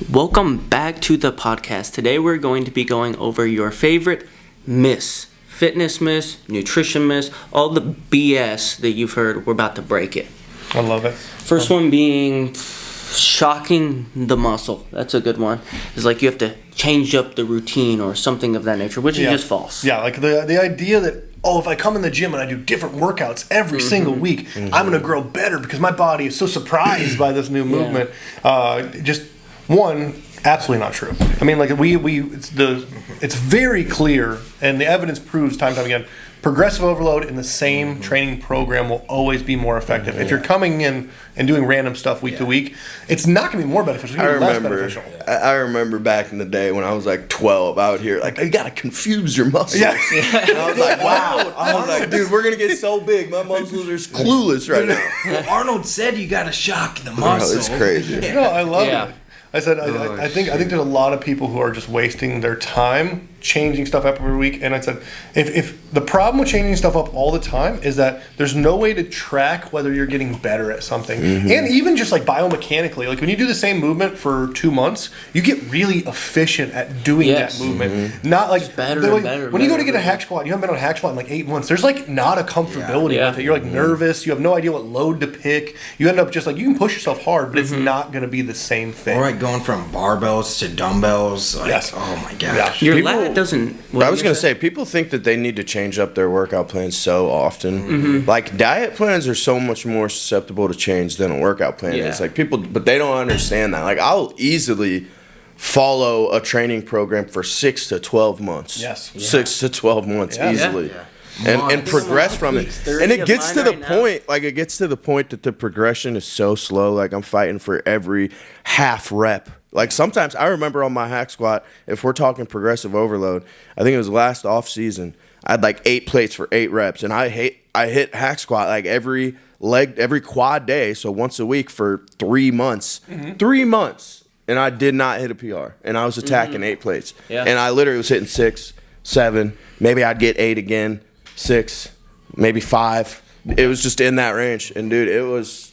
Welcome back to the podcast. Today we're going to be going over your favorite myths. Fitness myths, nutrition myths, all the BS that you've heard. We're about to break it. I love it. First one being shocking the muscle. That's a good one. It's like you have to change up the routine or something of that nature, which is just false. Yeah, like the idea that, if I come in the gym and I do different workouts every single week, I'm going to grow better because my body is so surprised by this new movement. Absolutely not true. I mean, like it's very clear, and the evidence proves time and time again, progressive overload in the same training program will always be more effective. If you're coming in and doing random stuff week to week, it's not going to be more beneficial. It's going to be less beneficial. I remember back in the day when I was like 12 out here, like, you got to confuse your muscles. Yeah. And I was like, wow. I was like, dude, we're going to get so big. My muscles are clueless right now. Well, Arnold said you got to shock the muscle. It's crazy. No, I love it. I said, I think there's a lot of people who are just wasting their time changing stuff up every week. And I said, if the problem with changing stuff up all the time is that there's no way to track whether you're getting better at something. And even just like biomechanically, like when you do the same movement for 2 months, you get really efficient at doing that movement. Not like better. When you go to get a hack squat, you haven't been on a hack squat in like 8 months. There's like not a comfortability with it. You're like nervous. You have no idea what load to pick. You end up just like, you can push yourself hard, but it's not going to be the same thing. Or like going from barbells to dumbbells. Like, oh my gosh. Your lat doesn't. I was going to say, people think that they need to change up their workout plans so often. Like, diet plans are so much more susceptible to change than a workout plan is. Like, people, but they don't understand that. Like, I'll easily follow a training program for 6 to 12 months. 6 to 12 months easily. And progress from it. And it gets to the point, that the progression is so slow. Like, I'm fighting for every half rep. Like, sometimes I remember on my hack squat, if we're talking progressive overload, I think it was last off season, I had like 8 plates for 8 reps, and I hit hack squat like every quad day, so once a week for 3 months. 3 months, and I did not hit a PR, and I was attacking 8 plates. And I literally was hitting 6, 7, maybe I'd get 8 again, 6, maybe 5. It was just in that range, and dude, it was...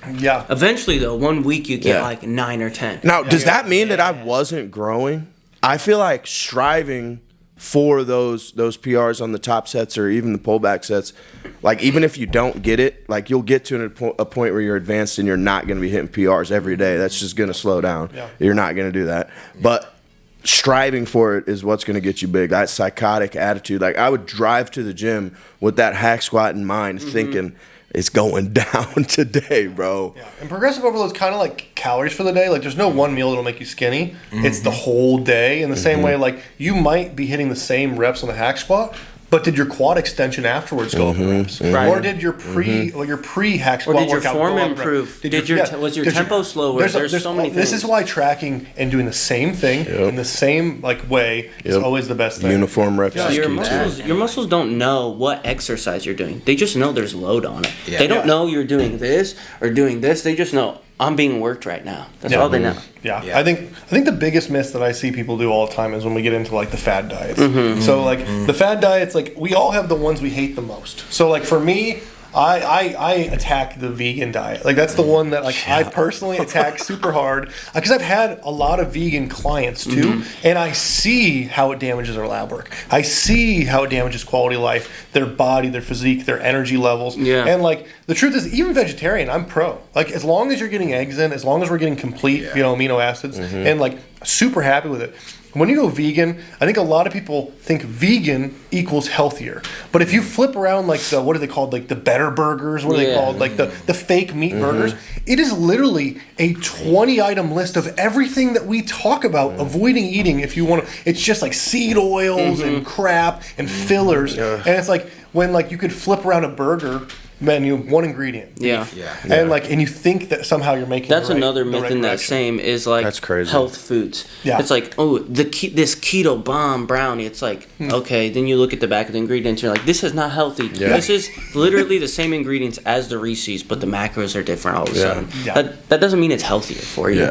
Eventually, though, 1 week you get like 9 or 10. Now, does that mean that I wasn't growing? I feel like striving for those PRs on the top sets or even the pullback sets, like, even if you don't get it, like, you'll get to a point where you're advanced and you're not going to be hitting PRs every day. That's just going to slow down. You're not going to do that. But striving for it is what's going to get you big. That psychotic attitude. Like, I would drive to the gym with that hack squat in mind, thinking... It's going down today, bro. And progressive overload is kind of like calories for the day. Like, there's no one meal that'll make you skinny. It's the whole day. In the same way, like, you might be hitting the same reps on the hack squat, but did your quad extension afterwards go up in reps? Or did your pre-hack squat workout go up? Or did your form improve? Was your tempo slower? There's so many things. This is why tracking and doing the same thing in the same way is always the best thing. Uniform reps. Your muscles don't know what exercise you're doing. They just know there's load on it. They don't know you're doing this or doing this. They just know I'm being worked right now. That's all they know. I think the biggest miss that I see people do all the time is when we get into like the fad diets. So like the fad diets, like, we all have the ones we hate the most. So like for me, I attack the vegan diet. Like, that's the one that, like, I personally attack super hard because I've had a lot of vegan clients too, and I see how it damages their lab work. I see how it damages quality of life, their body, their physique, their energy levels. And like, the truth is, even vegetarian, I'm pro. Like, as long as you're getting eggs in, as long as we're getting complete, amino acids, and like, super happy with it. When you go vegan, I think a lot of people think vegan equals healthier. But if you flip around, like, what are they called? Like the better burgers? What are they called? Like the fake meat burgers? It is literally a 20-item list of everything that we talk about avoiding eating if you want to. It's just like seed oils and crap and fillers. And it's like, when like you could flip around a burger menu, one ingredient. And you think that somehow you're making that's another myth in that same is like, that's crazy. Health foods. It's like, this keto bomb brownie. It's like, okay, then you look at the back of the ingredients, you're like, this is not healthy. This is literally the same ingredients as the Reese's, but the macros are different all of a sudden. That doesn't mean it's healthier for you.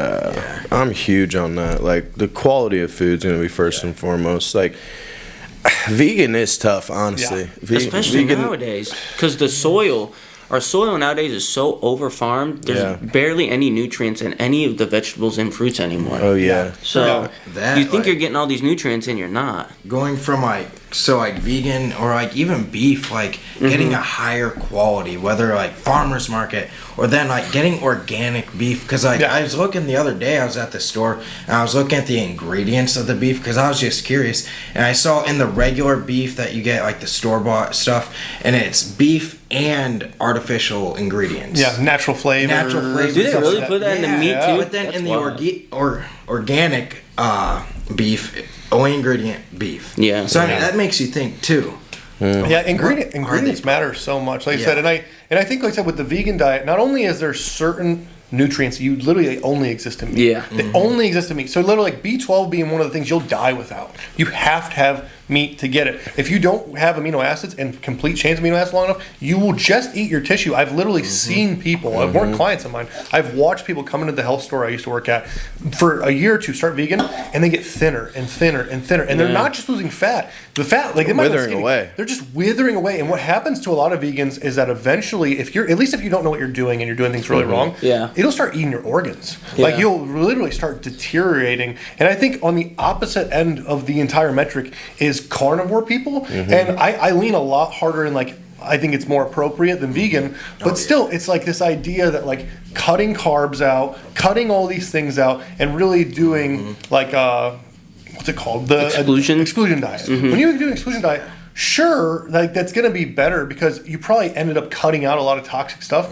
I'm huge on that. Like, the quality of food's going to be first and foremost. Like, vegan is tough, honestly. Especially nowadays, because the soil our soil nowadays is so over-farmed, there's barely any nutrients in any of the vegetables and fruits anymore. Oh, yeah. So, you think you're getting all these nutrients and you're not. Going from vegan or even beef, getting a higher quality, whether farmer's market or then getting organic beef. Because I was looking the other day, I was at the store and I was looking at the ingredients of the beef because I was just curious, and I saw in the regular beef that you get the store-bought stuff, and it's beef and artificial ingredients. Yeah, natural flavors. Do they really put that in the meat too? But then in the organic beef, only ingredient beef. Yeah. So that makes you think too. Yeah, ingredients matter so much. Like I said, and I think, like I said, with the vegan diet, not only is there certain nutrients you literally only exist in meat. Yeah. They only exist in meat. So literally B12 being one of the things you'll die without. You have to have meat to get it. If you don't have amino acids and complete chains of amino acids long enough, you will just eat your tissue. I've literally seen people, weren't clients of mine, I've watched people come into the health store I used to work at for a year or two, start vegan, and they get thinner and thinner and thinner. And they're not just losing fat. The fat, they might withering away. They're just withering away. And what happens to a lot of vegans is that eventually, if you don't know what you're doing and you're doing things really wrong, it'll start eating your organs. You'll literally start deteriorating. And I think on the opposite end of the entire metric is carnivore people, and I lean a lot harder in I think it's more appropriate than vegan, but still it's this idea that cutting carbs out, cutting all these things out, and really doing what's it called, the exclusion diet. When you do an exclusion diet, sure, that's going to be better because you probably ended up cutting out a lot of toxic stuff.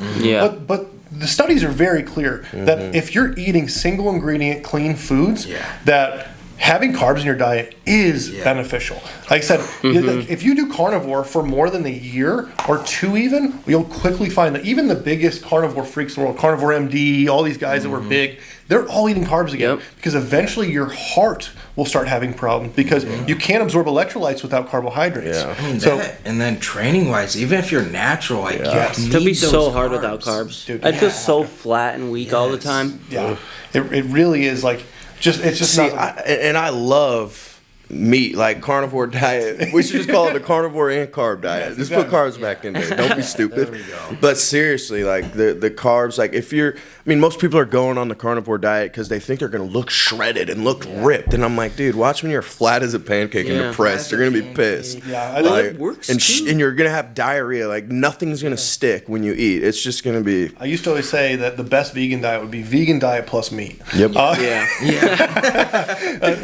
But the studies are very clear that if you're eating single ingredient clean foods, that having carbs in your diet is beneficial. Like I said, if you do carnivore for more than a year or two even, you'll quickly find that even the biggest carnivore freaks in the world, Carnivore MD, all these guys that were big, they're all eating carbs again because eventually your heart will start having problems because you can't absorb electrolytes without carbohydrates. And then training-wise, even if you're natural, you it'd be so hard without carbs. Dude, I'd feel so flat and weak all the time. Yeah, it really is it's just and I love meat, carnivore diet. We should just call it the carnivore and carb diet. Just put carbs back in there. Don't be stupid. There we go. But seriously, the carbs, if you're, most people are going on the carnivore diet because they think they're going to look shredded and look ripped. And I'm like, dude, watch when you're flat as a pancake and depressed. You're going to be pissed. Yeah, it works and you're going to have diarrhea. Nothing's going to stick when you eat. It's just going to be. I used to always say that the best vegan diet would be vegan diet plus meat. Yep.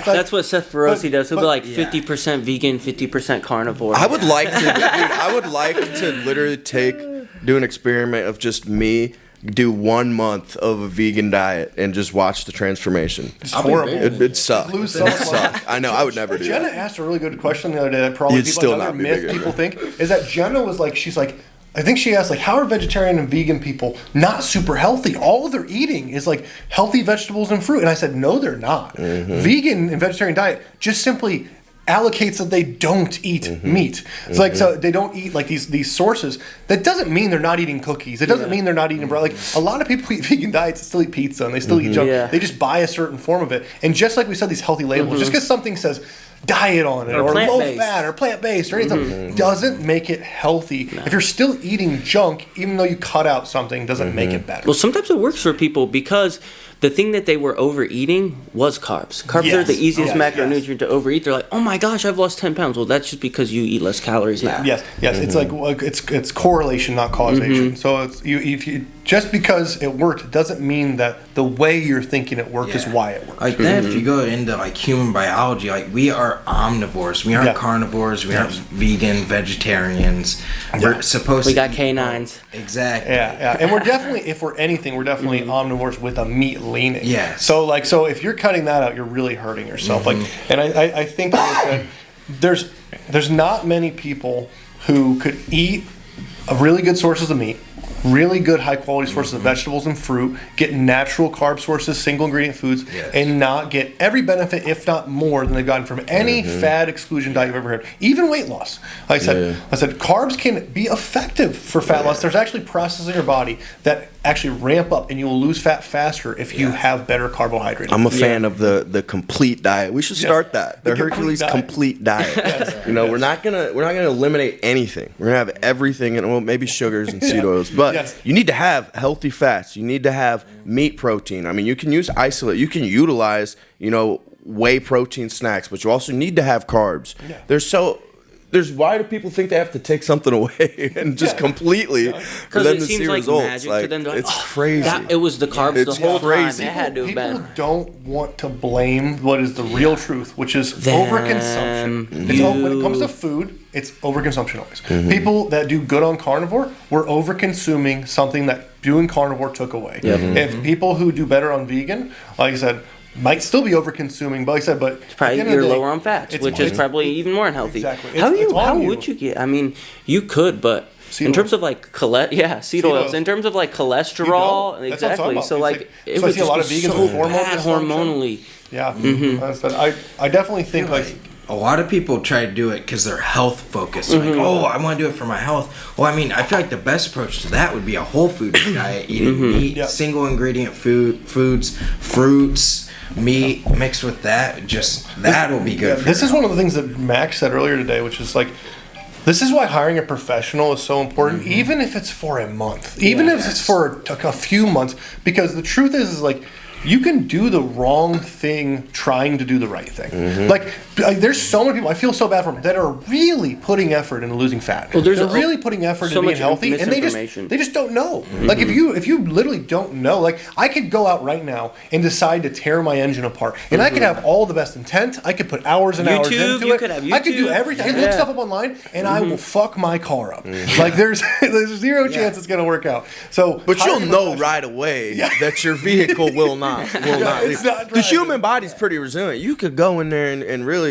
That's what Seth Feroci does. He'll be 50% vegan, 50% carnivore. I would like to, dude, I would like to literally do an experiment of just me do 1 month of a vegan diet and just watch the transformation. It's horrible. It'd suck. It'd suck. I know. I would never do Jenna that. Jenna asked a really good question the other day that probably people think is that Jenna was I think she asked, how are vegetarian and vegan people not super healthy? All they're eating is healthy vegetables and fruit. And I said, no, they're not. Vegan and vegetarian diet just simply allocates that they don't eat meat. It's so they don't eat these sources. That doesn't mean they're not eating cookies. It doesn't mean they're not eating bread. A lot of people eat vegan diets and still eat pizza and they still eat junk. They just buy a certain form of it. And just like we said, these healthy labels, just because something says diet on it or low fat or plant-based or anything doesn't make it healthy. If you're still eating junk, even though you cut out something, doesn't make it better. Well, sometimes it works for people because the thing that they were overeating was carbs. Carbs are the easiest macronutrient to overeat. They're like, oh my gosh, I've lost 10 pounds. Well, that's just because you eat less calories now. Yes. It's it's correlation, not causation. So if you just because it worked doesn't mean that the way you're thinking it worked is why it worked. Then if you go into human biology, we are omnivores. We aren't carnivores. We aren't vegan, vegetarians. We're supposed to. We got canines. Exactly. Yeah. And we're definitely, if we're anything, we're definitely omnivores with a meat leaning. Yeah. So if you're cutting that out, you're really hurting yourself. And I think that there's not many people who could eat really good sources of meat, really good high quality sources of vegetables and fruit, get natural carb sources, single ingredient foods, and not get every benefit, if not more, than they've gotten from any fad exclusion diet you've ever heard. Even weight loss. I said carbs can be effective for fat loss. There's actually processes in your body that actually ramp up, and you will lose fat faster if you have better carbohydrates. I'm a fan of the complete diet. We should start that. The Hercules complete diet. You know, we're not gonna eliminate anything. We're gonna have everything, and well, maybe sugars and seed oils. But you need to have healthy fats. You need to have meat protein. I mean, you can use isolate. You can utilize, you know, whey protein snacks, but you also need to have carbs. Why do people think they have to take something away and just completely for them to see results? Like, it's crazy. It was the carbs the whole time. It had to have been. People don't want to blame what is the real truth, which is overconsumption. When it comes to food, it's overconsumption always. People that do good on carnivore were overconsuming something that doing carnivore took away. If people who do better on vegan, like I said, might still be over-consuming, but like I said, it's probably you're lower on fats, which is probably even more unhealthy. Exactly. How would you get? I mean, you could, but in terms of like seed oils. In terms of like cholesterol, exactly. So like it was a lot of vegans with bad hormonally. I definitely think like. A lot of people try to do it because they're health focused. Like, I want to do it for my health. Well, I mean, I feel like the best approach to that would be a whole food diet, eating meat, single ingredient foods, fruits, meat mixed with that. That'll be good. This is one of the things that Max said earlier today, which is like, this is why hiring a professional is so important, even if it's for a month, even if it's for a few months, because the truth is like, you can do the wrong thing trying to do the right thing. Like, there's so many people, I feel so bad for them, that are really putting effort into losing fat. Well, they're really putting effort into being healthy, and they just don't know. Like, if you literally don't know, like, I could go out right now and decide to tear my engine apart, and I could have all the best intent, I could put hours and hours into it, I could do everything, I could look stuff up online, and I will fuck my car up. Like, there's zero chance it's going to work out. But you'll know right away that your vehicle will not. The human body's pretty resilient. You could go in there and really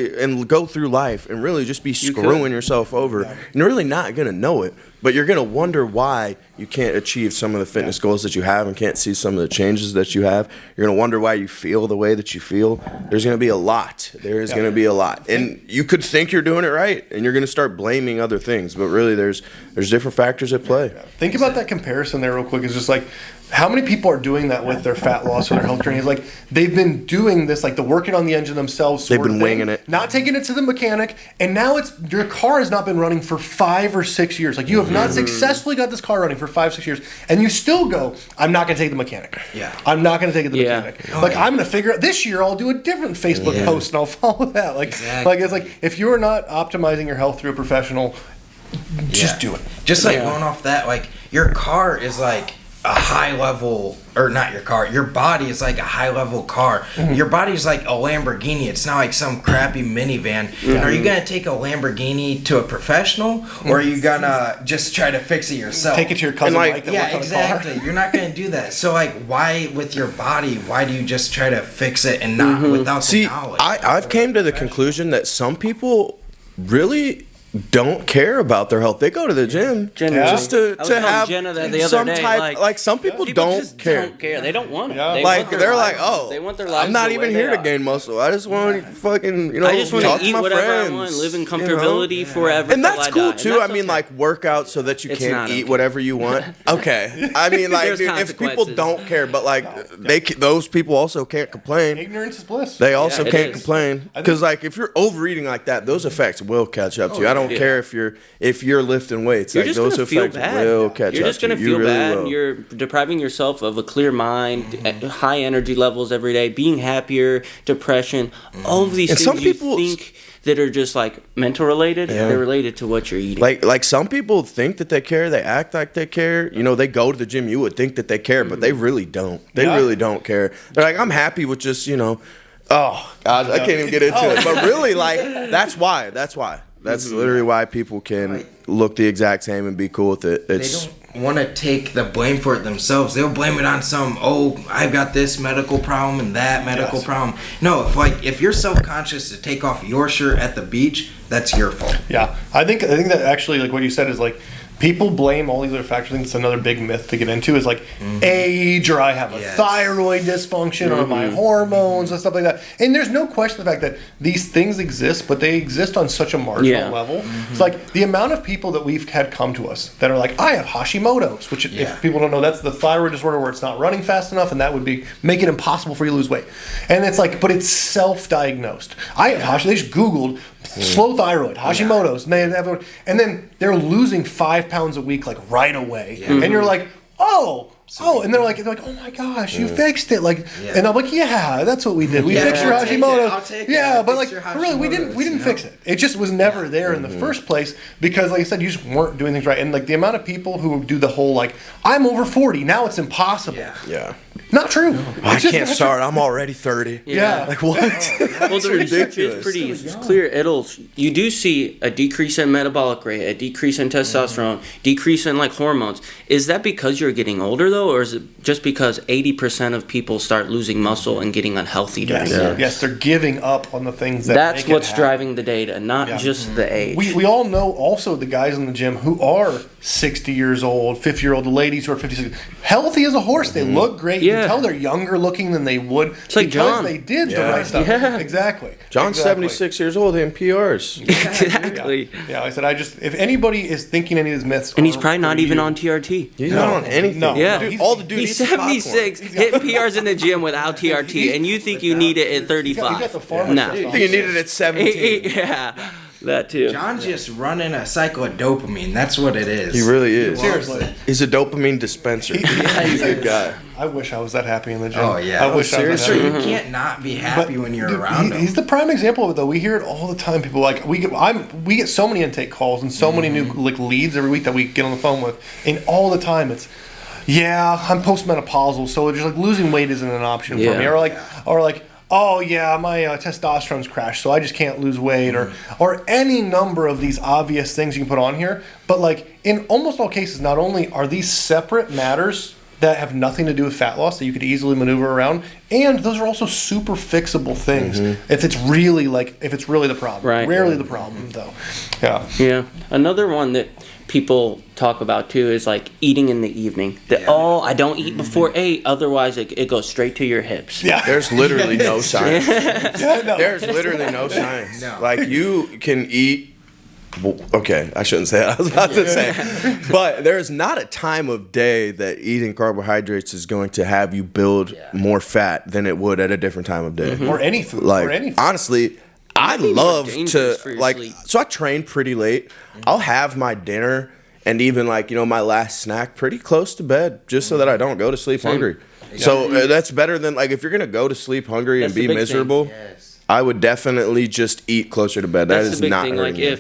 go through life and really just be screwing yourself over. And you're really not gonna know it, but you're gonna wonder why you can't achieve some of the fitness goals that you have and can't see some of the changes that you have. You're gonna wonder why you feel the way that you feel. There's gonna be a lot. Gonna be a lot, and you could think you're doing it right, and you're gonna start blaming other things, but really there's different factors at play. Think about that comparison there real quick. It's just like, how many people are doing that with their fat loss or their health journey? It's like, they've been doing this, like the working on the engine themselves. They've been winging it, not taking it to the mechanic, and now your car has not been running for 5 or 6 years. Like, you have not successfully got this car running for 5-6 years, and you still go, I'm not going to take the mechanic. I'm not going to take it to the mechanic. I'm going to figure out this year I'll do a different Facebook post and I'll follow that. Like it's like, if you're not optimizing your health through a professional, just do it. Just like going off that, like, your car is like a high level, or not your car, your body is like a high level car. Your body is like a Lamborghini. It's not like some crappy minivan. And are you gonna take a Lamborghini to a professional, or are you gonna just try to fix it yourself? Take it to your cousin Mike that worked on exactly. a car. You're not gonna do that. So like, why with your body, why do you just try to fix it and not without the knowledge? I've came to the conclusion that some people really don't care about their health. They go to the gym just to have some type. Like some people don't care. They don't want it. They're like, they want their lives. I'm not even here to gain muscle. I just want to fucking, I just want to eat whatever friends, I want, live in comfortability forever. And that's cool too. I mean, like, work out so that you can eat whatever you want. Okay. I mean, like, dude, if people don't care, but like those people also can't complain. Ignorance is bliss. They also can't complain, because like, if you're overeating like that, those effects will catch up to you. I don't care if you're lifting weights. You're like, just those gonna feel effects bad. will catch up to you. You're just gonna feel bad. And you're depriving yourself of a clear mind, high energy levels every day, being happier, depression, all of these things some people think that are just like mental related. They're related to what you're eating. Like some people think that they care. They act like they care. You know, they go to the gym. You would think that they care, but they really don't. They really don't care. They're like, I'm happy with just, oh God, I can't even get into it. But really, like, that's why. That's literally why people can look the exact same and be cool with it. They don't want to take the blame for it themselves. They'll blame it on I've got this medical problem and that medical problem. No, if you're self-conscious to take off your shirt at the beach, that's your fault. Yeah, I think that actually, like what you said, is like, people blame all these other factors. I think it's another big myth to get into is like age, or I have a thyroid dysfunction, or my hormones and stuff like that. And there's no question the fact that these things exist, but they exist on such a marginal level. It's like the amount of people that we've had come to us that are like, I have Hashimoto's, which if people don't know, that's the thyroid disorder where it's not running fast enough, and that would make it impossible for you to lose weight. And it's like, but it's self-diagnosed. I have Hashimoto's. They just Googled slow thyroid, Hashimoto's, and then they're losing 5 pounds a week like right away, and you're like, and they're like, oh my gosh, you fixed it, like, and I'm like, yeah, that's what we did. We fixed your Hashimoto's. But like, really, we didn't fix it. It just was never there in the first place because, like I said, you just weren't doing things right. And like the amount of people who do the whole like, I'm over 40 now, it's impossible. Not true. I can't start. I'm already 30. Like what? Well, the research is pretty clear. You do see a decrease in metabolic rate, a decrease in testosterone, decrease in like hormones. Is that because you're getting older though, or is it just because 80% of people start losing muscle and getting unhealthy during that? Yes, they're giving up on the things that that's what's driving the data, not just the age. We all know also the guys in the gym who are 60 years old, 50-year-old ladies who are 56, healthy as a horse. They look great. You can tell they're younger looking than they would it's like because John. They did the right stuff. Exactly. John's 76 years old in PRs. Exactly. I said, if anybody is thinking any of these myths, and he's probably not even on TRT. He's not on anything. No. Dude, all the dude he's 76, hitting PRs in the gym without TRT, and you think you need it at 35? He's got the farmer stuff. You think you need it at 17? That too. John's just running a cycle of dopamine. That's what it is. He really is. Seriously. He's a dopamine dispenser. He's a good guy. I wish I was that happy in the gym. Oh, yeah. I wish I was that happy. You can't not be happy when you're around him. He's the prime example of it, though. We hear it all the time. People like we get so many intake calls and so many new like leads every week that we get on the phone with, and all the time it's, I'm postmenopausal, so just like losing weight isn't an option for me, or like. Oh yeah, my testosterone's crashed, so I just can't lose weight, or any number of these obvious things you can put on here. But like in almost all cases, not only are these separate matters that have nothing to do with fat loss that you could easily maneuver around, and those are also super fixable things if it's really the problem. Right. Rarely the problem though. Yeah. Another one that people talk about too is like eating in the evening. I don't eat before 8, otherwise it goes straight to your hips. There's literally no science. There's literally no science. Like you can eat. Okay, I shouldn't say it. I was about to say, but there's not a time of day that eating carbohydrates is going to have you build more fat than it would at a different time of day, or any food. Like or any food. honestly. I love to so I train pretty late. I'll have my dinner and even my last snack pretty close to bed just so that I don't go to sleep hungry. So that's better than if you're going to go to sleep hungry and be miserable, I would definitely just eat closer to bed. That is not hurting me.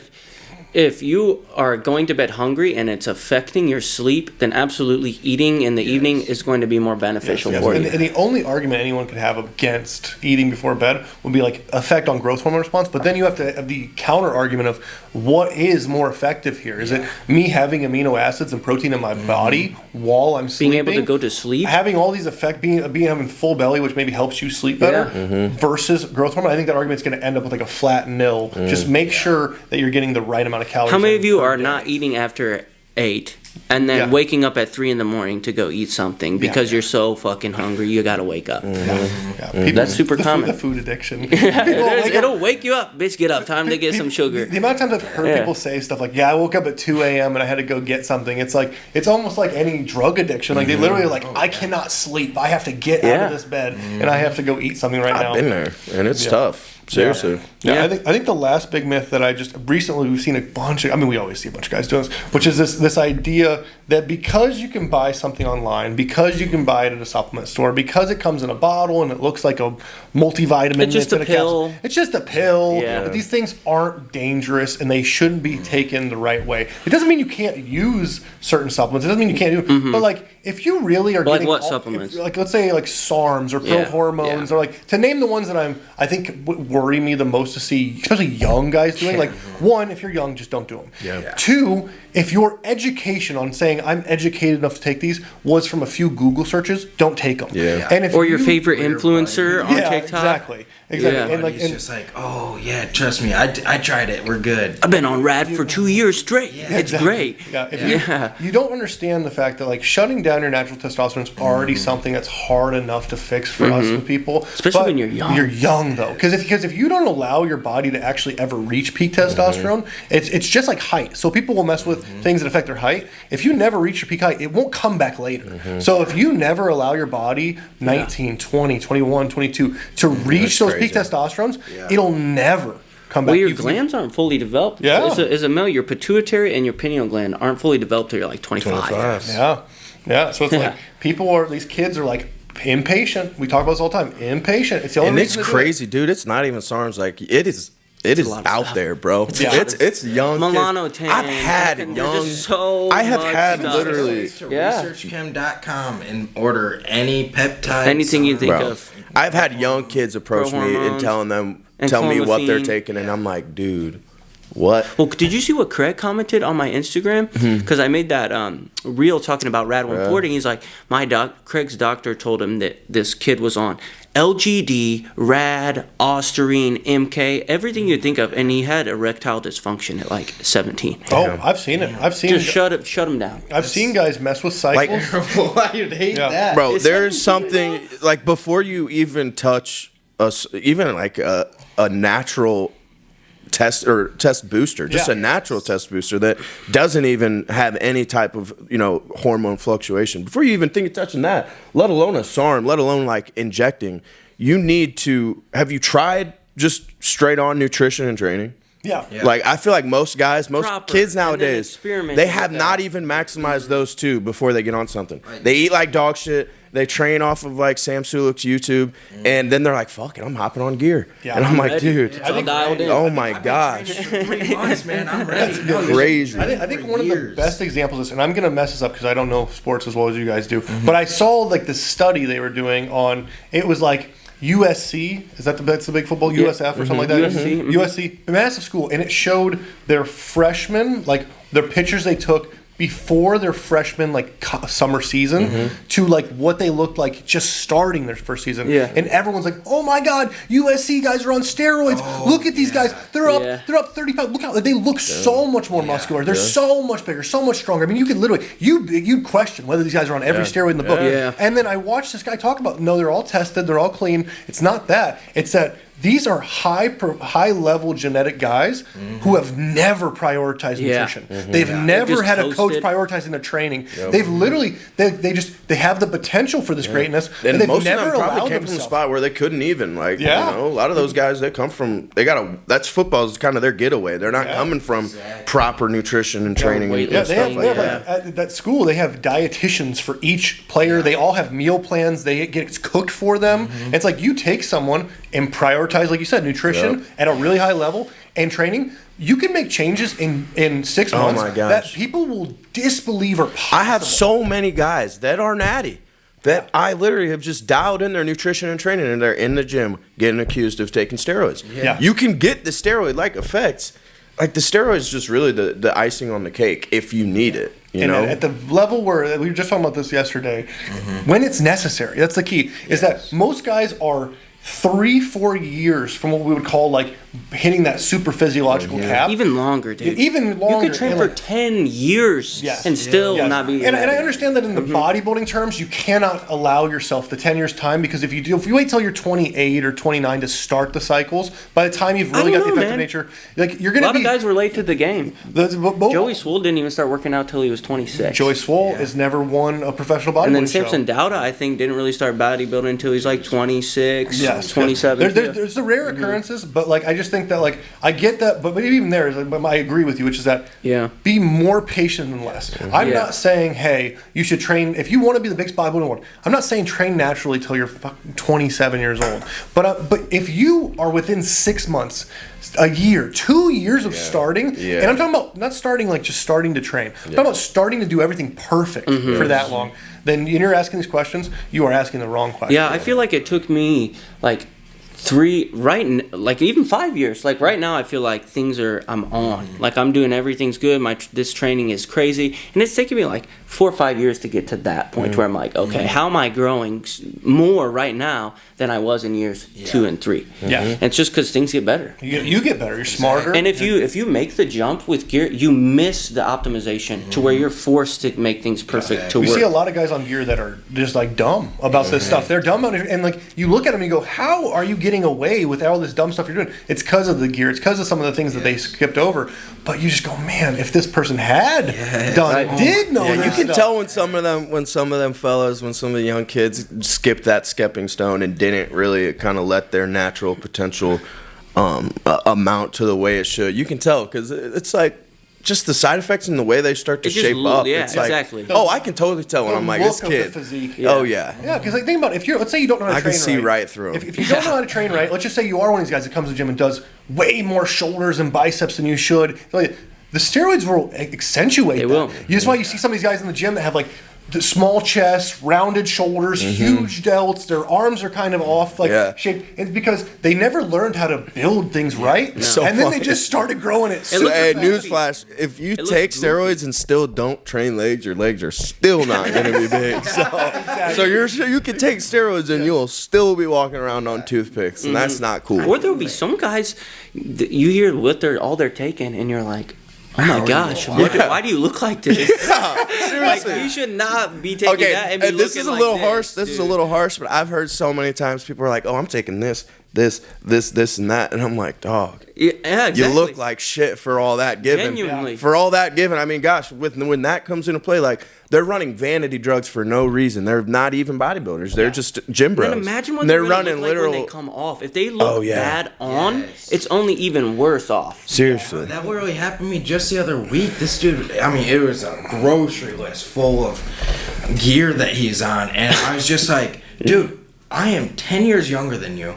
If you are going to bed hungry and it's affecting your sleep, then absolutely eating in the evening is going to be more beneficial for you. And the only argument anyone could have against eating before bed would be effect on growth hormone response. But then you have to have the counter argument of what is more effective here? Is it me having amino acids and protein in my body while I'm sleeping? Being able to go to sleep? Having all these effects, having full belly, which maybe helps you sleep better, versus growth hormone. I think that argument's going to end up with a flat nil. Just make sure that you're getting the right amount of calories. How many of you are not eating after 8 and then waking up at 3 in the morning to go eat something because you're so fucking hungry you gotta wake up? That's super common. The food addiction. It'll wake you up. Bitch, get up. Time to get some sugar. The amount of times I've heard people say stuff like, I woke up at 2 a.m. and I had to go get something. It's it's almost like any drug addiction. They literally are I cannot sleep. I have to get out of this bed and I have to go eat something right now. I've been there and it's tough. Seriously. I think the last big myth that I just recently we've seen a bunch of, we always see a bunch of guys doing this, which is this idea that because you can buy something online, because you can buy it at a supplement store, because it comes in a bottle and it looks like a multivitamin, it's just a pill. It's just a pill. But these things aren't dangerous and they shouldn't be taken the right way. It doesn't mean you can't use certain supplements. It doesn't mean you can't do it. But if you really are getting what supplements? Let's say SARMs or pro hormones or to name the ones that I think worry me the most to see, especially young guys doing. one, if you're young, just don't do them. Yeah. Two, if your education on saying I'm educated enough to take these was from a few Google searches, don't take them. Yeah. And if or your favorite influencer on TikTok. Exactly. Yeah. And He's just like, oh yeah, trust me, I tried it. We're good. I've been on Rad for 2 years straight. Yeah, it's great. Yeah, if you don't understand the fact that like shutting down your natural testosterone is already something that's hard enough to fix for us with people, especially when you're young. You're young though, because if you don't allow your body to actually ever reach peak testosterone, it's just like height. So people will mess with things that affect their height. If you never reach your peak height, it won't come back later. So if you never allow your body 19, 20, 21, 22 to reach those peak testosterones, it'll never come back. Well, your glands aren't fully developed. Yeah. As a male, your pituitary and your pineal gland aren't fully developed till you're like 25. Yeah. So it's like people are, these kids are like impatient. We talk about this all the time. Impatient. It's the only and reason it's crazy, dude. It's not even SARMs. Like it is out there, bro. It's young. Melanotan. I've had young. I have had literally. To researchchem.com and order any peptide. Anything you think of. I've had young kids approach me and tell me what they're taking, and I'm like, dude, what? Well, did you see what Craig commented on my Instagram? Because I made that reel talking about Rad 140. He's like, Craig's doctor told him that this kid was on LGD, Rad, Ostarine, MK, everything you think of, and he had erectile dysfunction at like 17. Oh, I've seen it. I've seen just shut him down. I've seen guys mess with cycles. Why you'd hate that, bro? There's something like before you even touch even like a natural test booster, just a natural test booster that doesn't even have any type of hormone fluctuation. Before you even think of touching that, let alone a SARM, let alone like injecting, you need to. Have you tried just straight on nutrition and training? Yeah. Like I feel like most guys, kids nowadays, they have with not even maximized those two before they get on something. They eat like dog shit. They train off of like Sam Sulek's YouTube, and then they're like, "Fuck it, I'm hopping on gear." Yeah, and I'm like, "Dude, dialed in. Oh my gosh, 3 months, man, I'm ready. crazy." I think one of the best examples of this, and I'm going to mess this up because I don't know sports as well as you guys do, but I saw like the study they were doing on. It was like USC, that's the big football, USF or something like that. USC, massive school, and it showed their freshmen, like their pictures they took before their freshman like summer season to like what they looked like just starting their first season. And everyone's like, "Oh my God, USC guys are on steroids. Look at these guys. They're up 30 pounds. Look how they look so much more muscular. They're so much bigger, so much stronger." I mean, you could literally you'd question whether these guys are on every steroid in the book. And then I watched this guy talk about, no, they're all tested, they're all clean. It's not that. It's that these are high level genetic guys who have never prioritized nutrition. They've never had a coach prioritizing their training. They've literally they have the potential for this greatness, and they've most never of them probably allowed came from a themselves. spot where they couldn't even a lot of those guys that come from that's football is kind of their getaway. They're not coming from proper nutrition and training. They have at school they have dietitians for each player. They all have meal plans. They get cooked for them. It's like you take someone and prioritize, like you said, nutrition at a really high level and training. You can make changes in 6 months that people will disbelieve are possible. I have so many guys that are natty that I literally have just dialed in their nutrition and training, and they're in the gym getting accused of taking steroids. You can get the steroid-like effects. Like the steroid is just really the icing on the cake if you need it. You know, at the level where we were just talking about this yesterday, when it's necessary, that's the key. Is that most guys are 3-4 years from what we would call like hitting that super physiological cap. Even longer, dude. Even longer. You could train for 10 years and still not be. And I understand that in the bodybuilding terms, you cannot allow yourself the 10 years time, because if you wait till you're 28 or 29 to start the cycles, by the time you've really got the effective nature, like you're going to be. A lot of guys were late to the game. Joey Swoll didn't even start working out till he was 26. Joey Swoll has never won a professional bodybuilding. And then Samson Dauda, I think, didn't really start bodybuilding until he's like 26. 27. There's the rare occurrences, but like I just think that like I get that, but even there, I agree with you, which is that be more patient than less. I'm not saying, hey, you should train if you want to be the biggest bodybuilder in the world. I'm not saying train naturally till you're fucking 27 years old, but if you are within 6 months, a year, 2 years of starting, and I'm talking about not starting like just starting to train. I'm talking about starting to do everything perfect for that long. Then you're asking these questions, you are asking the wrong questions. Yeah, I feel like it took me like like even 5 years, like right now I feel like I'm on, like I'm doing everything's good, this training is crazy, and it's taking me like 4 or 5 years to get to that point where I'm like, okay, how am I growing more right now than I was in years 2 and 3? And it's just because things get better. You get better, you're smarter, and if you make the jump with gear, you miss the optimization to where you're forced to make things perfect to work. We see a lot of guys on gear that are just like dumb about this stuff. They're dumb on it, and like you look at them and you go, how are you getting away with all this dumb stuff you're doing? It's because of the gear. It's because of some of the things that they skipped over. But you just go, man, if this person had done it, did know you this can stuff. tell when some of the young kids skipped that stepping stone and didn't really kind of let their natural potential amount to the way it should. You can tell because it's like just the side effects and the way they start to shape up. Yeah, it's like, exactly. I can totally tell when I'm like, this kid. Oh yeah. Yeah, because like think about it. Let's say you don't know how to train I can see right through him. If you don't know how to train right, let's just say you are one of these guys that comes to the gym and does way more shoulders and biceps than you should. Like, the steroids will accentuate that. Will. That's why you see some of these guys in the gym that have like the small chest, rounded shoulders, huge delts. Their arms are kind of off, shaped. It's because they never learned how to build things right, and then they just started growing it. Hey, newsflash: if you take steroids and still don't train legs, your legs are still not going to be big. So you can take steroids and you'll still be walking around on toothpicks, and that's not cool. Or there'll be some guys you hear what they're taking, and you're like, oh my gosh! Why do you look like this? Seriously, like, you should not be taking that. And be this is a like little harsh. This is a little harsh, but I've heard so many times people are like, "Oh, I'm taking this, and that," and I'm like, "Dog, exactly. You look like shit for all that given." Genuinely. For all that given, I mean, gosh, when that comes into play, like they're running vanity drugs for no reason. They're not even bodybuilders. They're just gym bros. And imagine what they're running look like when they come off. If they look bad on, it's only even worse off. Seriously. That really happened to me just the other week. This dude, I mean, it was a grocery list full of gear that he's on. And I was just like, dude, I am 10 years younger than you.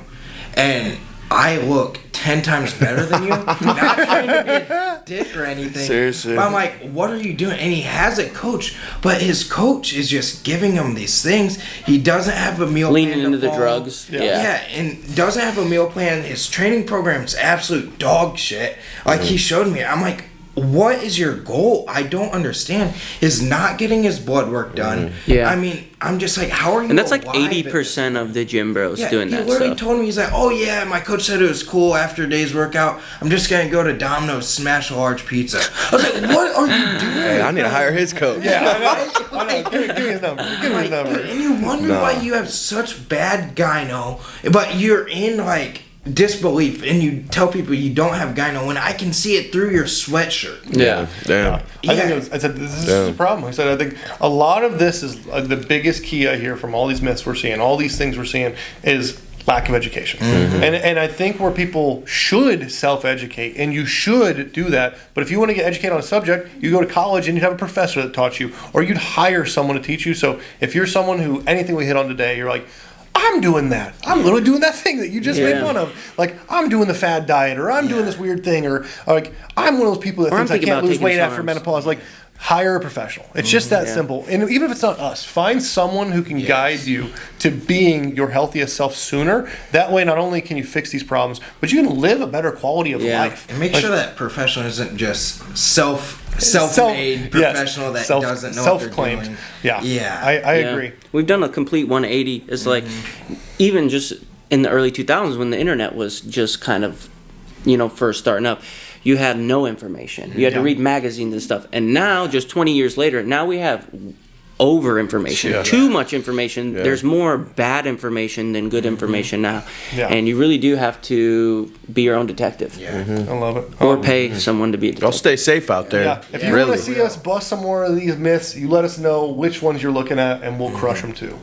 And I look 10 times better than you. Not trying to be a dick or anything. Seriously. But I'm like, what are you doing? And he has a coach, but his coach is just giving him these things. He doesn't have a meal plan. Leaning into the drugs. Yeah, and doesn't have a meal plan. His training program is absolute dog shit. Like he showed me. I'm like, what is your goal? I don't understand. Is not getting his blood work done. Yeah. I mean, I'm just like, how are you? And that's like alive 80% of the gym bros doing that He literally stuff. told me, he's like, oh yeah, my coach said it was cool after a day's workout. I'm just gonna go to Domino's, smash a large pizza. I was like, what are you doing? Hey, I need to hire his coach. I know. Give me his number. Give me his number. And you wonder why you have such bad gyno, but you're in like disbelief, and you tell people you don't have gyno when I can see it through your sweatshirt. Yeah. Damn. I said this is the problem. I said I think a lot of this is the biggest key I hear from all these myths we're seeing, all these things we're seeing is lack of education. And I think where people should self-educate, and you should do that, but if you want to get educated on a subject, you go to college and you'd have a professor that taught you, or you'd hire someone to teach you. So if you're someone who, anything we hit on today, you're like, I'm doing that. I'm literally doing that thing that you just made fun of. Like, I'm doing the fad diet, or I'm doing this weird thing, or like, I'm one of those people that thinks I can't lose weight after menopause. Like, hire a professional. It's just that simple. And even if it's not us, find someone who can guide you to being your healthiest self sooner. That way, not only can you fix these problems, but you can live a better quality of life. And make sure that professional isn't just self-made professional that doesn't know what they're doing. Yeah. I agree. We've done a complete 180. It's like, even just in the early 2000s when the internet was just kind of, first starting up, you had no information. You had to read magazines and stuff. And now, just 20 years later, now we have over information, too much information. There's more bad information than good information now. And you really do have to be your own detective. I love it. Or pay someone to be a detective. I'll stay safe out there. If you want to see us bust some more of these myths, you let us know which ones you're looking at, and we'll crush them too.